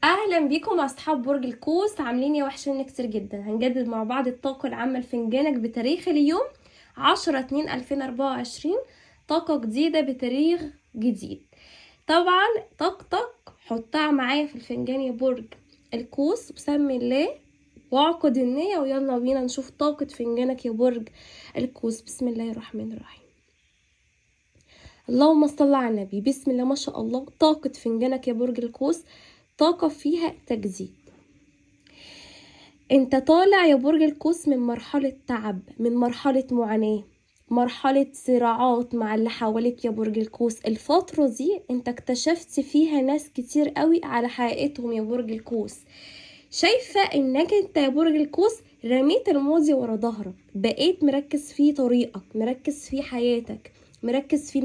اهلا بيكم اصحاب برج القوس، عاملين ايه؟ وحشين كتير جدا. هنجدد مع بعض الطاقه العامه لفنجانك بتاريخ اليوم 10/2/2024. طاقه جديده بتاريخ جديد. طبعا طاقتك حطها معايا في الفنجان يا برج القوس، بسم الله واعقد النية ويلا بينا نشوف طاقة فنجانك يا برج القوس. بسم الله الرحمن الرحيم. اللهم صل على النبي. بسم الله ما شاء الله. طاقة فنجانك يا برج القوس طاقة فيها تجديد. انت طالع يا برج القوس من مرحلة تعب، من مرحلة معاناة، مرحلة صراعات مع اللي حواليك يا برج القوس. الفترة دي انت اكتشفت فيها ناس كتير قوي على حقيقتهم يا برج القوس. شايفة انك انت يا برج القوس رميت الماضي ورا ظهرك، بقيت مركز في طريقك، مركز في حياتك، مركز في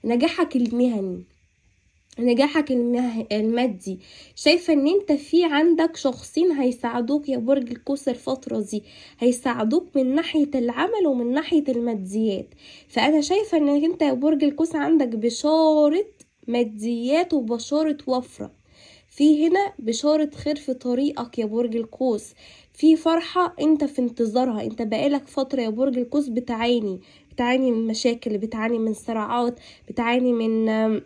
نجاحك المهني، نجاحك المادي. شايفة ان انت في عندك شخصين هيساعدوك يا برج القوس الفترة دي، هيساعدوك من ناحية العمل ومن ناحية الماديات. فانا شايفة ان انت يا برج القوس عندك بشارة ماديات وبشارة وفرة. في هنا بشارة خير في طريقك يا برج القوس، في فرحة انت في انتظارها. انت بقالك فترة يا برج القوس بتعاني من مشاكل، بتعاني من صراعات، بتعاني من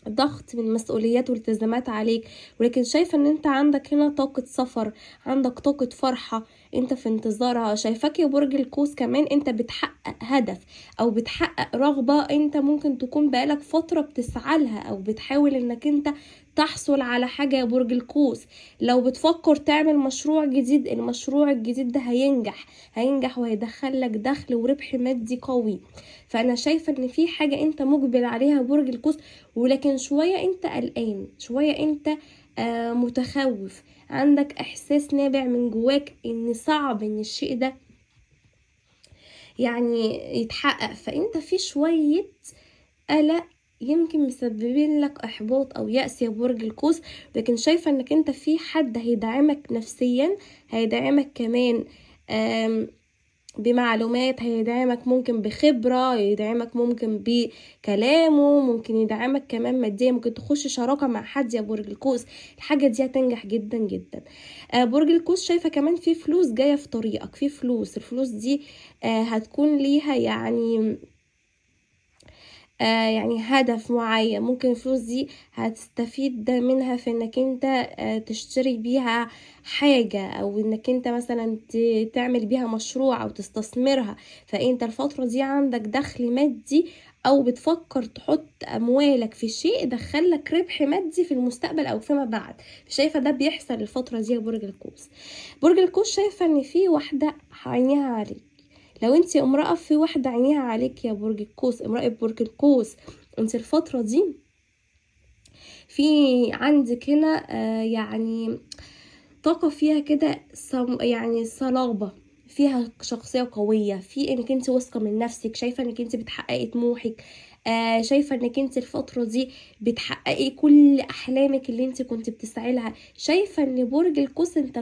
ضغط، من مسؤوليات والتزامات عليك. ولكن شايفة ان انت عندك هنا طاقة سفر، عندك طاقة فرحة انت في انتظارها. شايفاك يا برج القوس كمان انت بتحقق هدف او بتحقق رغبة انت ممكن تكون بقالك فترة بتسعى لها، او بتحاول انك انت تحصل على حاجة يا برج القوس. لو بتفكر تعمل مشروع جديد، المشروع الجديد ده هينجح وهيدخلك دخل وربح مادي قوي. فانا شايفة ان في حاجة انت مقبل عليها يا برج القوس، ولكن شوية انت قلقان، شوية انت متخوف، عندك احساس نابع من جواك ان صعب ان الشيء ده يعني يتحقق. فانت في شوية قلق يمكن مسببين لك احباط او يأس يا برج القوس. لكن شايفة انك انت في حد هيدعمك نفسيا، هيدعمك كمان بمعلومات، هيدعمك ممكن بخبرة، يدعمك ممكن بكلامه، ممكن يدعمك كمان ماديا، ممكن تخش شراكة مع حد يا برج القوس. الحاجة دي هتنجح جدا جدا. برج القوس شايفة كمان في فلوس جاية في طريقك، في الفلوس دي هتكون ليها يعني هدف معين. ممكن الفلوس دي هتستفيد منها في انك انت تشتري بيها حاجة، او انك انت مثلا تعمل بيها مشروع او تستثمرها. فانت الفترة دي عندك دخل مادي، او بتفكر تحط اموالك في شيء يدخلك ربح مادي في المستقبل او فيما بعد. شايفة ده بيحصل الفترة دي يا برج القوس. برج القوس شايفة ان في واحدة عينيها عليك. لو انت امرأة، في واحدة عينيها عليك يا برج القوس، امرأة برج القوس. انت الفترة دي في عندك هنا يعني طاقة فيها كده يعني صلابة، فيها شخصية قوية، في انك انت واثقة من نفسك، شايفة انك انت بتحققي طموحك. شايفة انك انت الفترة دي بتحققي كل احلامك اللي انت كنت بتسعي لها. شايفة ان برج القوس انت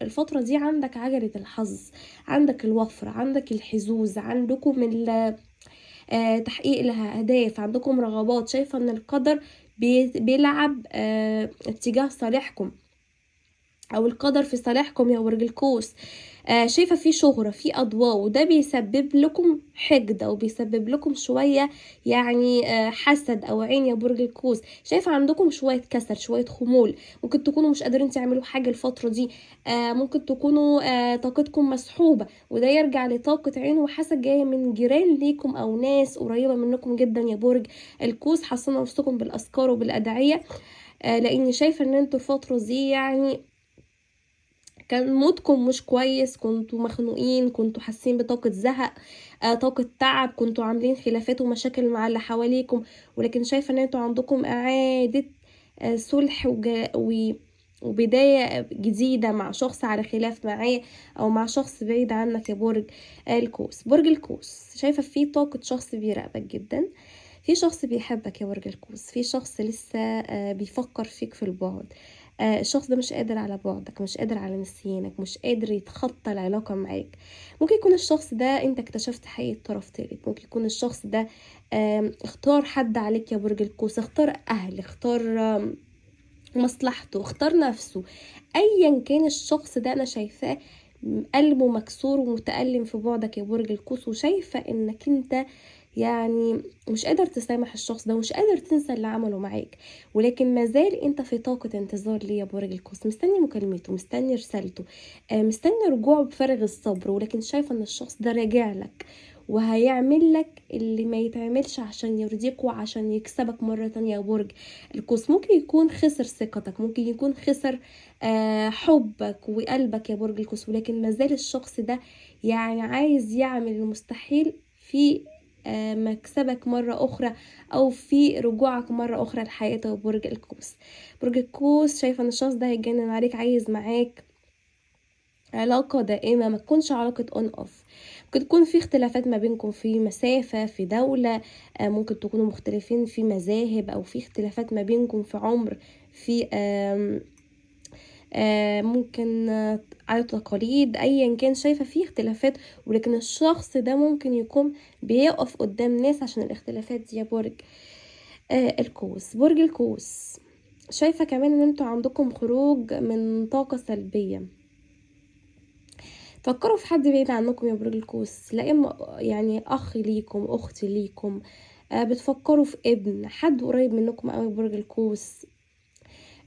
الفترة دي عندك عجلة الحظ، عندك الوفرة، عندك الحظوظ، عندكم تحقيق لها اهداف، عندكم رغبات. شايفة ان القدر بيلعب اتجاه صالحكم، او القدر في صالحكم يا برج القوس. شايفة في شهرة، في اضواء، وده بيسبب لكم حقد او بيسبب لكم شوية يعني حسد او عين يا برج القوس. شايفة عندكم شوية كسل، شوية خمول، ممكن تكونوا مش قادرين تعملوا حاجة الفترة دي. ممكن تكونوا طاقتكم مسحوبة، وده يرجع لطاقة عين وحسد جاية من جيران ليكم او ناس قريبة منكم جدا يا برج القوس. حصنوا نفسكم بالاذكار وبالادعية، لاني شايفة ان انتوا الفترة دي يعني كان مودكم مش كويس، كنتوا مخنوقين، كنتوا حاسين بطاقة زهق، طاقة تعب، كنتوا عاملين خلافات ومشاكل مع اللي حواليكم. ولكن شايفة ان انتوا عندكم اعادة صلح وبداية جديدة مع شخص على خلاف معاه، او مع شخص بعيد عنك يا برج القوس. برج القوس شايفة فيه طاقة شخص بيراقبك جدا، في شخص بيحبك يا برج القوس، في شخص لسه بيفكر فيك في البعد. الشخص ده مش قادر على بعدك، مش قادر على نسيانك، مش قادر يتخطى العلاقة معاك. ممكن يكون الشخص ده انت اكتشفت حقيقة طرف تالت، ممكن يكون الشخص ده اختار حد عليك يا برج القوس، اختار اهل، اختار مصلحته، اختار نفسه. ايا كان الشخص ده انا شايفاه قلبه مكسور ومتألم في بعدك يا برج القوس، وشايفة انك انت يعني مش قادر تسامح الشخص ده ومش قادر تنسى اللي عمله معاك، ولكن مازال انت في طاقة انتظار ليه يا برج القوس، مستني مكالمته، مستني رسالته، مستني رجوعه بفارغ الصبر، ولكن شايفة ان الشخص ده راجع لك وهيعمل لك اللي ما يتعملش عشان يرضيك وعشان يكسبك مرة تانية يا برج القوس. ممكن يكون خسر ثقتك، ممكن يكون خسر حبك وقلبك يا برج القوس، ولكن مازال الشخص ده يعني عايز يعمل المستحيل في مكسبك مرة أخرى أو في رجوعك مرة أخرى لحياته يا برج القوس. برج القوس شايفة إن الشخص ده هيتجنن عليك، عايز معاك علاقة دائمة، ما تكونش علاقة اون اوف. ممكن تكون في اختلافات ما بينكم في مسافة، في دولة، ممكن تكونوا مختلفين في مذاهب، او في اختلافات ما بينكم في عمر، في ممكن عادات وتقاليد، ايا كان شايفة فيه اختلافات، ولكن الشخص ده ممكن يكون بيقف قدام ناس عشان الاختلافات دي يا برج القوس. برج القوس شايفة كمان ان انتوا عندكم خروج من طاقة سلبية، فكروا في حد بعيد عنكم يا برج القوس، لا اما يعني اخ ليكم، اخت ليكم، بتفكروا في ابن حد قريب منكم قوي برج القوس.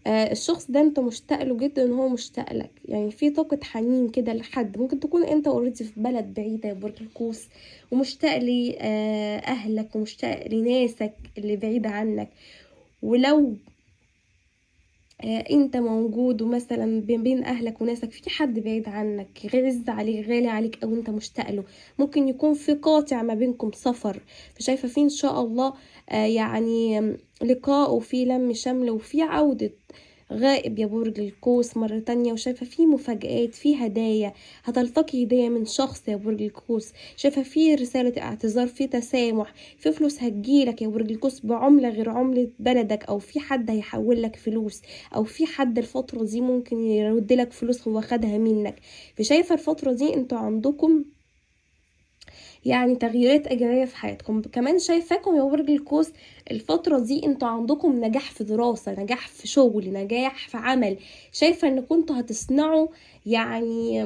الشخص ده انت مشتاق له جدا وهو مشتاق لك، يعني في طاقة حنين كده لحد، ممكن تكون انت اوريدي في بلد بعيدة يا برج القوس ومشتاق لأهلك ومشتاق لناسك اللي بعيدة عنك، ولو انت موجود ومثلا بين اهلك وناسك في حد بعيد عنك غالي عليك، غالي عليك او انت مشتاق له، ممكن يكون في قاطع ما بينكم سفر، فشايفه فيه ان شاء الله يعني لقاء وفي لم شمل وفي عودة غائب يا برج القوس مرة تانية، وشايفة فيه مفاجآت، فيه هدايا، هتلتقي هدية من شخص يا برج القوس، شايفة فيه رسالة اعتذار، فيه تسامح، في فلوس هتجيلك يا برج القوس بعملة غير عملة بلدك، او في حد هيحول لك فلوس، او في حد الفترة دي ممكن يرد لك فلوس هو خدها منك. فشايفة الفترة دي انتوا عندكم يعني تغييرات ايجابيه في حياتكم. كمان شايفاكم يا برج القوس الفتره دي انتوا عندكم نجاح في دراسه، نجاح في شغل، نجاح في عمل، شايفه ان كنتوا هتصنعوا يعني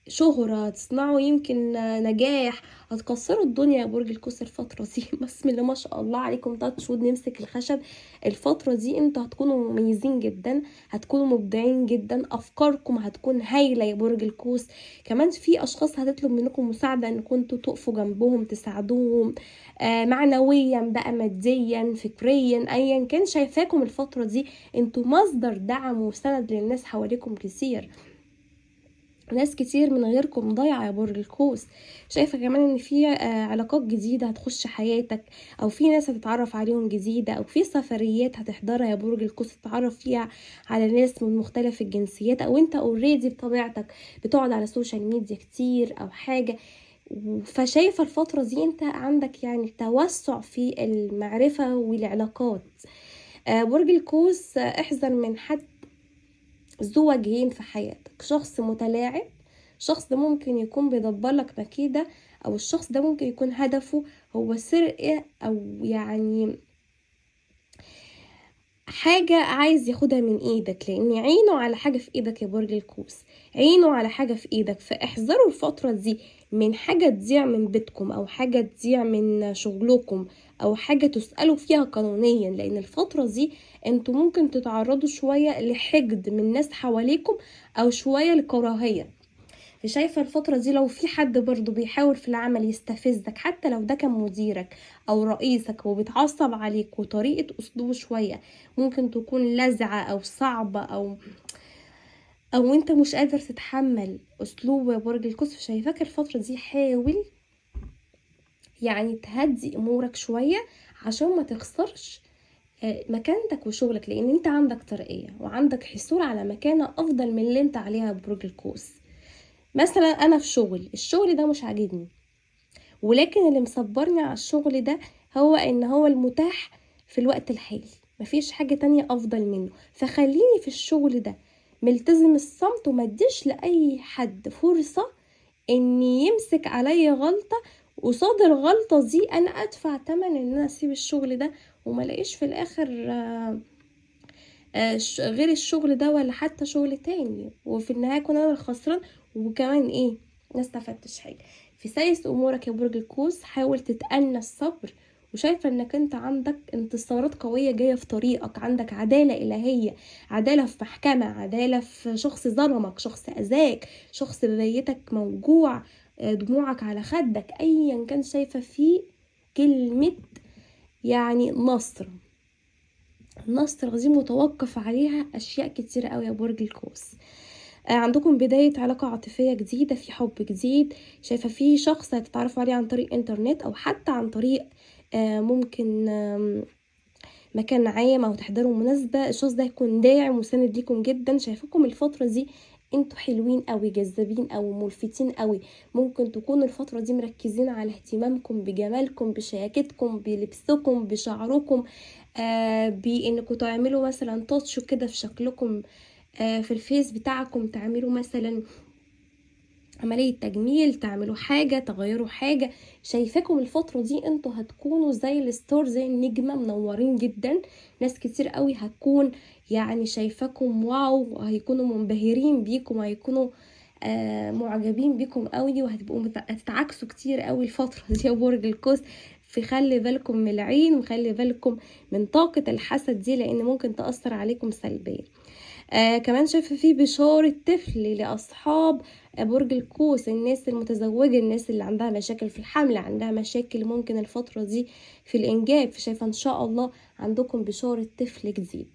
شهرة، هتصنعوا يمكن نجاح، هتكسروا الدنيا يا برج القوس الفترة دي بسم الله ما شاء الله عليكم، 3 شهور نمسك الخشب. الفترة دي انتوا هتكونوا مميزين جدا، هتكونوا مبدعين جدا، افكاركم هتكون هايلة يا برج القوس. كمان في اشخاص هتطلب منكم مساعدة ان كنتوا تقفوا جنبهم تساعدوهم معنويا بقى، ماديا، فكريا، ايا كان، شايفاكم الفترة دي انتوا مصدر دعم وسند للناس حواليكم كتير، ناس كتير من غيركم ضايعة يا برج القوس. شايفة كمان ان في علاقات جديدة هتخش حياتك، او في ناس هتتعرف عليهم جديدة، او في سفريات هتحضرها يا برج القوس تتعرف فيها على ناس من مختلف الجنسيات، او انت اوريدي بطبيعتك بتقعد على السوشيال ميديا كتير او حاجة. فشايفة الفترة دي انت عندك يعني توسع في المعرفة والعلاقات. برج القوس احذر من حد ذو وجهين في حياتك، شخص متلاعب، شخص ده ممكن يكون بيدبر لك مكيدة، او الشخص ده ممكن يكون هدفه هو سرقة، او يعني حاجة عايز ياخدها من ايدك، لان عينه على حاجة في ايدك يا برج القوس، عينه على حاجة في ايدك، فاحذروا الفترة دي من حاجة تضيع من بيتكم، او حاجة تضيع من شغلكم، او حاجة تسألوا فيها قانونيا، لان الفترة دي انتوا ممكن تتعرضوا شوية لحقد من ناس حواليكم، او شوية لكراهية. شايفة الفترة دي لو في حد برضو بيحاول في العمل يستفزك، حتى لو ده كان مديرك او رئيسك وبيتعصب عليك وطريقة اسلوبه شوية ممكن تكون لزعة او صعبة، او انت مش قادر تتحمل اسلوبه يا برج القوس، شايفاك الفترة دي حاول يعني تهدي امورك شوية عشان ما تخسرش مكانتك وشغلك، لان انت عندك ترقية وعندك حصول على مكانة افضل من اللي انت عليها ببرج القوس. مثلا انا في الشغل ده مش عاجبني، ولكن اللي مصبرني على الشغل ده هو ان هو المتاح في الوقت الحالي، مفيش حاجة تانية افضل منه، فخليني في الشغل ده ملتزم الصمت، ومديش لأي حد فرصة ان يمسك عليا غلطة، قصاد الغلطة دي انا ادفع تمن ان انا اسيب الشغل ده وما لاقيش في الاخر غير الشغل ده ولا حتى شغل تاني، وفي النهاية كون انا الخسران وكمان ايه ما استفدتش حاجة. في سايس امورك يا برج القوس، حاول تتأنى الصبر، وشايفة انك انت عندك انتصارات قوية جاية في طريقك، عندك عدالة الهية، عدالة في محكمة، عدالة في شخص ظلمك، شخص اذاك، شخص بيتك موجوع، دموعك على خدك، ايا كان شايفة فيه كلمة يعني نصر. النصر دي متوقف عليها اشياء كتير قوي يا برج القوس. عندكم بداية علاقة عاطفية جديدة، في حب جديد، شايفة في شخص هتتعرفوا عليه عن طريق انترنت او حتى عن طريق ممكن مكان عام او تحضروا مناسبة. الشخص ده هيكون داعم ومساند ليكم جدا. شايفاكم الفترة دي انتوا حلوين قوي، جذابين او ملفتين قوي. ممكن تكونوا الفترة دي مركزين على اهتمامكم بجمالكم، بشياكتكم، بلبسكم، بشعركم، بانكم تعملوا مثلا تاتش كده في شكلكم، في الفيس بتاعكم، تعملوا مثلا عملية تجميل، تعملوا حاجة، تغيروا حاجة. شايفاكم الفترة دي انتوا هتكونوا زي الستار، زي النجمة، منورين جدا. ناس كتير قوي هتكون يعني شايفاكم واو، وهيكونوا منبهرين بيكم، وهيكونوا معجبين بيكم قوي، وهتبقوا هتتعكسوا كتير قوي الفترة دي يا برج القوس. في خلي بالكم من العين، وخلي بالكم من طاقة الحسد دي، لان ممكن تأثر عليكم سلبيا. كمان شايفه في بشارة طفل لأصحاب برج القوس، الناس المتزوجة، الناس اللي عندها مشاكل في الحمل، عندها مشاكل ممكن الفترة دي في الإنجاب، فشايفة إن شاء الله عندكم بشارة طفل جديد.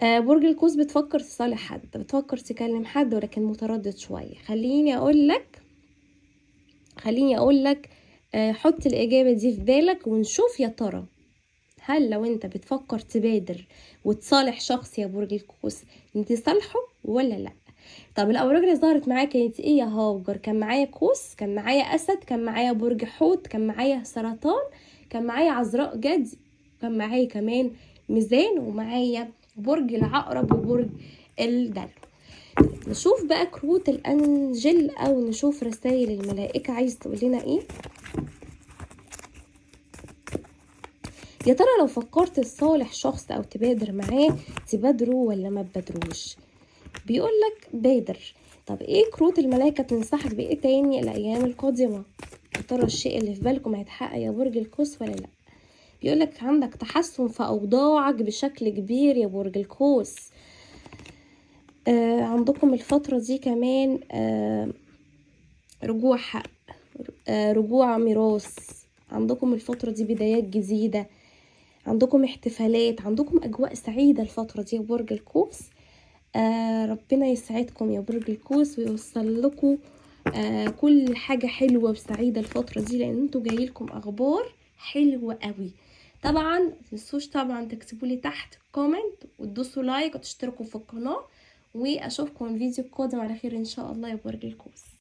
برج القوس بتفكر تصالح حد، بتفكر تكلم حد، ولكن متردد شوية. خليني أقولك حط الإجابة دي في بالك ونشوف يا ترى هل لو انت بتفكر تبادر وتصالح شخص يا برج القوس انت تصالحه ولا لا. طب الابراج اللي ظهرت معايا كانت ايه يا هاجر؟ كان معايا قوس، كان معايا اسد، كان معايا برج حوت، كان معايا سرطان، كان معايا عذراء جدي، كان معايا كمان ميزان، ومعايا برج العقرب وبرج الدلو. نشوف بقى كروت الانجل او نشوف رسائل الملائكه عايز تقول لنا ايه. يا ترى لو فكرت تصالح شخص او تبادر معاه، تبادروا ولا ما تبادروش؟ بيقولك بادر. طب ايه كروت الملائكة تنصحك بايه تاني الايام القادمة؟ يا ترى الشيء اللي في بالكم هيتحقق يا برج القوس ولا لا؟ بيقولك عندك تحسن في اوضاعك بشكل كبير يا برج القوس. عندكم الفترة دي كمان رجوع حق، رجوع ميراث. عندكم الفترة دي بدايات جديدة، عندكم احتفالات، عندكم اجواء سعيدة الفترة دي يا برج القوس. ربنا يسعدكم يا برج القوس ويوصل لكم كل حاجة حلوة وسعيدة الفترة دي، لان انتوا جايلكم اخبار حلوة قوي. طبعا متنسوش طبعا تكتبوا لي تحت كومنت وتدوسوا لايك وتشتركوا في القناة، واشوفكم الفيديو القادم على خير ان شاء الله يا برج القوس.